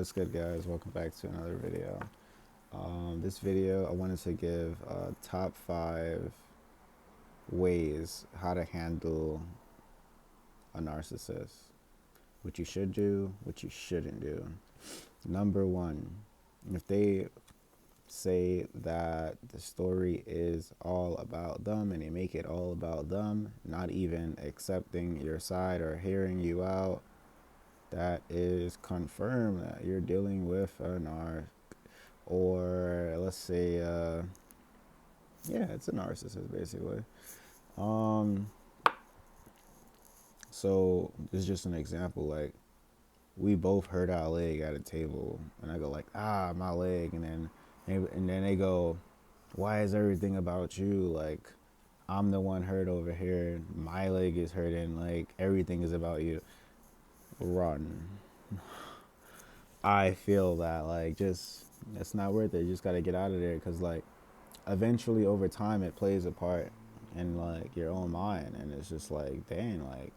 What's good, guys? Welcome back to another video. This video I wanted to give top 5 ways how to handle a narcissist. What you should do, what you shouldn't do. Number 1, if they say that the story is all about them and they make it all about them, not even accepting your side or hearing you out, that is confirmed that you're dealing with a narc. Or let's say, yeah, it's a narcissist basically. Um, so this is just an example. Like, we both hurt our leg at a table, and I go like, my leg, and then they go, why is everything about you? Like, I'm the one hurt over here. My leg is hurting. Like, everything is about you. Run. I feel that, like, just, it's not worth it. You just got to get out of there, because, like, eventually over time it plays a part in, like, your own mind, and it's just like, dang, like,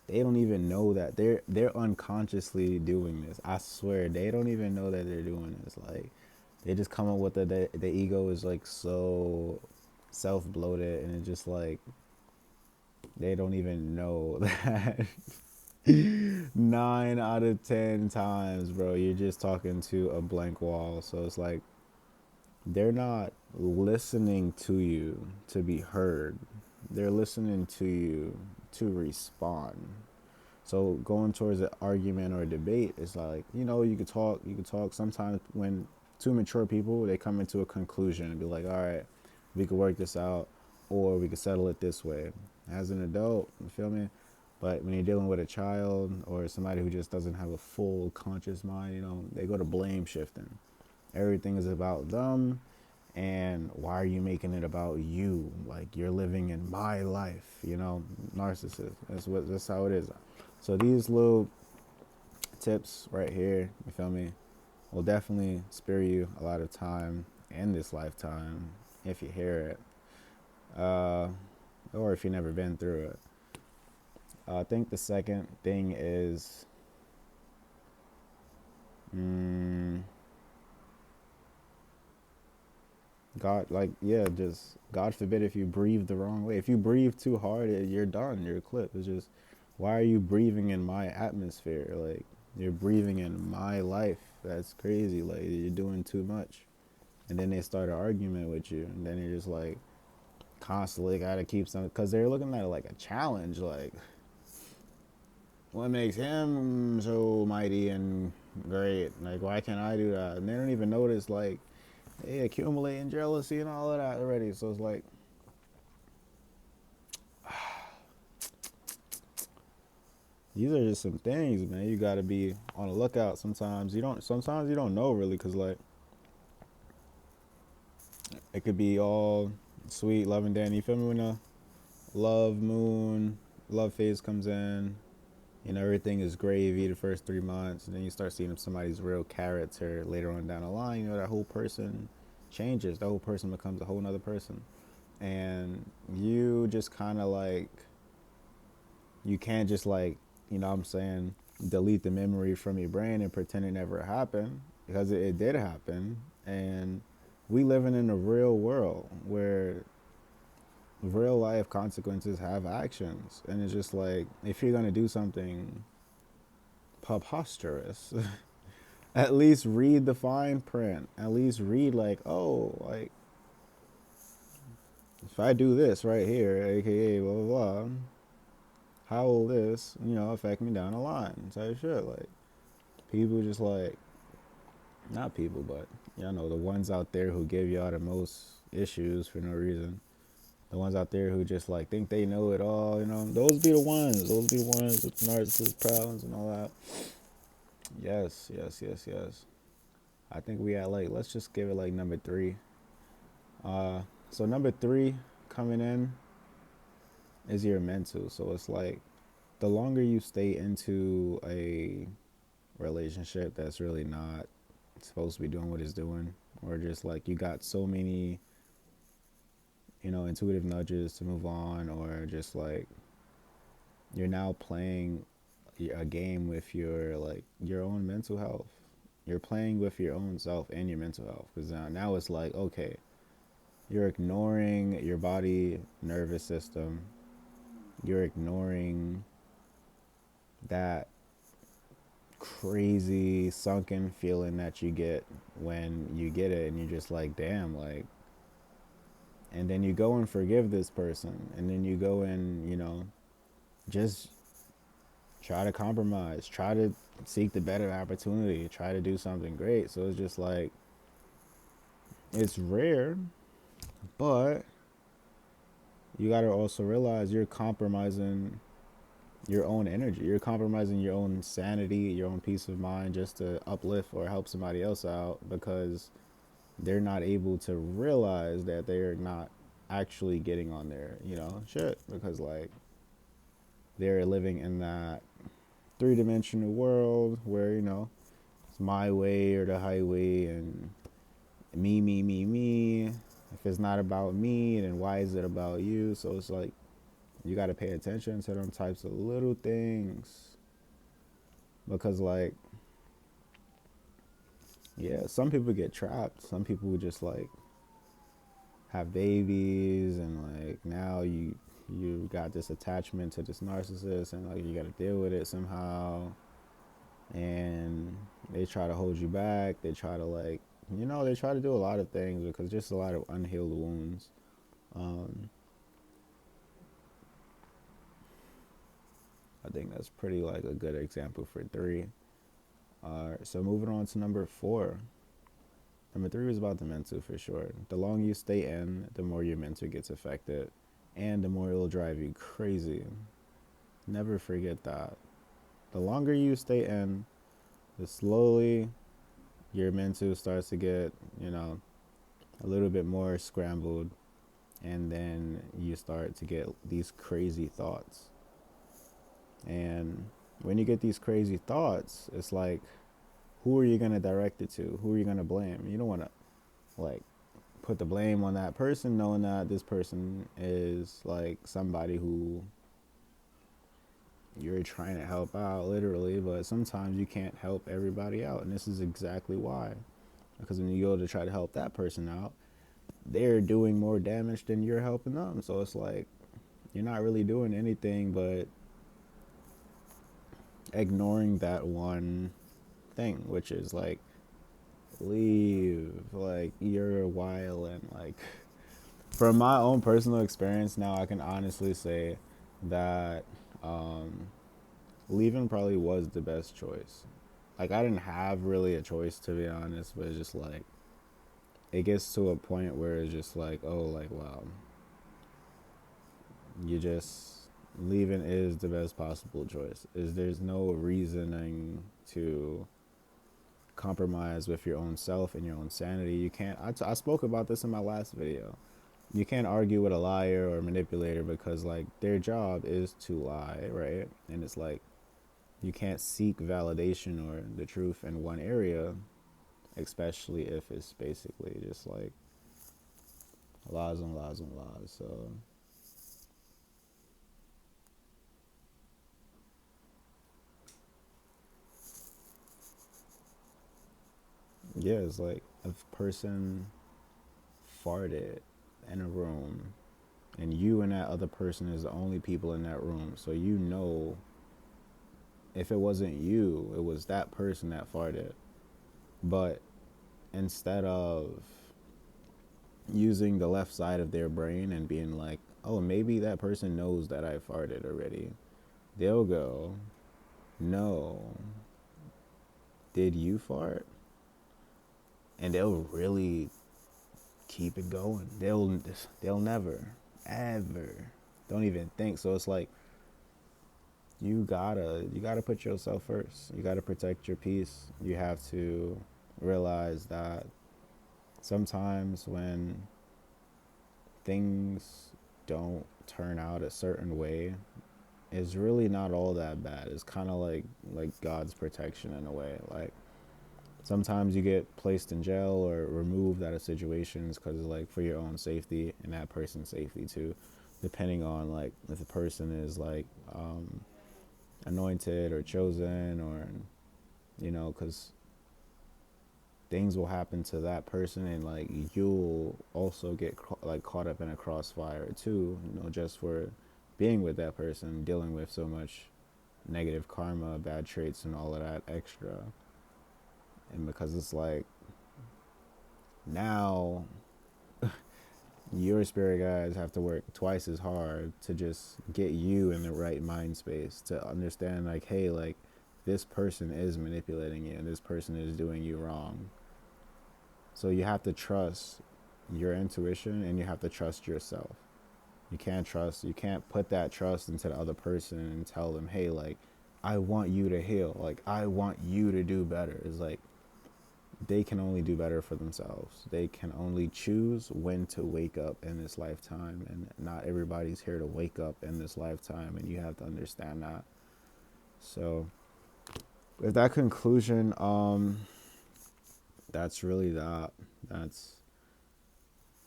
they don't even know that they're unconsciously doing this. I swear, they don't even know that they're doing this. Like, they just come up with the ego is like so self-bloated, and it's just like they don't even know that 9 out of 10 times, bro, you're just talking to a blank wall. So it's like they're not listening to you to be heard. They're listening to you to respond. So going towards an argument or a debate is like, you could talk. Sometimes when two mature people, they come into a conclusion and be like, all right, we could work this out, or we could settle it this way. As an adult, you feel me? But when you're dealing with a child or somebody who just doesn't have a full conscious mind, they go to blame shifting. Everything is about them, and why are you making it about you? Like, you're living in my life, narcissist. That's how it is. So these little tips right here, you feel me, will definitely spare you a lot of time in this lifetime if you hear it, or if you've never been through it. I think the second thing is, just God forbid if you breathe the wrong way. If you breathe too hard, you're done. You're clipped. It's just, why are you breathing in my atmosphere? Like, you're breathing in my life. That's crazy. Like, you're doing too much. And then they start an argument with you, and then you're just like, constantly gotta keep something, because they're looking at it like a challenge. Like, what makes him so mighty and great? Like, why can't I do that? And they don't even notice, like, they accumulating jealousy and all of that already. So it's like, these are just some things, man. You gotta be on the lookout. Sometimes you don't know really, because, like, it could be all sweet, love and dandy. You feel me? When the love phase comes in, everything is gravy the first 3 months, and then you start seeing somebody's real character later on down the line. That whole person changes. The whole person becomes a whole nother person. And you just kind of like, you can't just, like, what I'm saying, delete the memory from your brain and pretend it never happened, because it did happen. And we living in a real world where real life consequences have actions. And it's just like, if you're going to do something preposterous, at least read the fine print. At least read, like, oh, like, if I do this right here, aka blah blah blah, how will this, affect me down the line? Type shit. Like, people just like, not people, but the ones out there who give y'all the most issues for no reason. The ones out there who just, like, think they know it all, those be the ones. Those be the ones with narcissist problems and all that. Yes. I think we at, like, let's just give it like number 3. So number 3 coming in is your mental. So it's like, the longer you stay into a relationship that's really not supposed to be doing what it's doing, or just like, you got so many, intuitive nudges to move on, or just like, you're now playing a game with your, like, your own mental health. you're playing with your own self and your mental health, because now it's like, okay, you're ignoring your body nervous system, you're ignoring that crazy sunken feeling that you get when you get it, and you're just like, damn, like, and then you go and forgive this person, and then you go and, just try to compromise, try to seek the better opportunity, try to do something great. So it's just like, it's rare, but you got to also realize you're compromising your own energy. You're compromising your own sanity, your own peace of mind, just to uplift or help somebody else out, because they're not able to realize that they're not actually getting on their, shit, because like they're living in that three-dimensional world where, it's my way or the highway, and me, me, me, me. If it's not about me, then why is it about you? So it's like, you got to pay attention to them types of little things, because like, yeah, some people get trapped. Some people just like have babies, and like now you got this attachment to this narcissist, and like you got to deal with it somehow, and they try to hold you back. They try to like, they try to do a lot of things, because just a lot of unhealed wounds. I think that's pretty like a good example for 3. So moving on to number 4. Number 3 was about the mental, for sure. The longer you stay in, the more your mental gets affected, and the more it'll drive you crazy. Never forget that. The longer you stay in, the slowly your mental starts to get, a little bit more scrambled, and then you start to get these crazy thoughts. And when you get these crazy thoughts, it's like, who are you going to direct it to? Who are you going to blame? You don't want to like put the blame on that person, knowing that this person is like somebody who you're trying to help out, literally, but sometimes you can't help everybody out. And this is exactly why. Because when you go to try to help that person out, they're doing more damage than you're helping them. So it's like, you're not really doing anything but ignoring that one thing, which is like, leave, like, you're wildin'. Like, from my own personal experience now, I can honestly say that leaving probably was the best choice. Like, I didn't have really a choice, to be honest, but it's just like, it gets to a point where it's just like, oh, like, wow, you just, leaving is the best possible choice. There's no reasoning to compromise with your own self and your own sanity. You can't, I spoke about this in my last video. You can't argue with a liar or a manipulator, because like their job is to lie, right? And it's like, you can't seek validation or the truth in one area, especially if it's basically just like lies and lies and lies. So yeah, it's like, if a person farted in a room, and you and that other person is the only people in that room, so if it wasn't you, it was that person that farted. But instead of using the left side of their brain and being like, oh, maybe that person knows that I farted already, they'll go, no, did you fart? And they'll really keep it going. They'll never, ever, don't even think. So it's like, you gotta put yourself first. You gotta protect your peace. You have to realize that sometimes when things don't turn out a certain way, it's really not all that bad. It's kind of like God's protection in a way. Like, sometimes you get placed in jail or removed out of situations because like for your own safety and that person's safety too, depending on like if the person is like anointed or chosen, or because things will happen to that person, and like you'll also get like caught up in a crossfire too, you know, just for being with that person, dealing with so much negative karma, bad traits, and all of that extra. And because it's like now your spirit guides have to work twice as hard to just get you in the right mind space to understand, like, hey, like, this person is manipulating you and this person is doing you wrong. So you have to trust your intuition and you have to trust yourself. You can't put that trust into the other person and tell them, hey, like, I want you to heal. Like, I want you to do better. It's like, they can only do better for themselves. They can only choose when to wake up in this lifetime. And not everybody's here to wake up in this lifetime. And you have to understand that. So, with that conclusion, that's really that. That's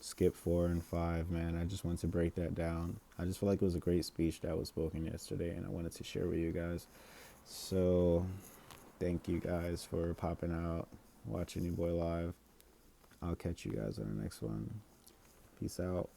skip 4 and 5, man. I just wanted to break that down. I just feel like it was a great speech that was spoken yesterday, and I wanted to share with you guys. So, thank you guys for popping out, watching your boy live. I'll catch you guys on the next one. Peace out.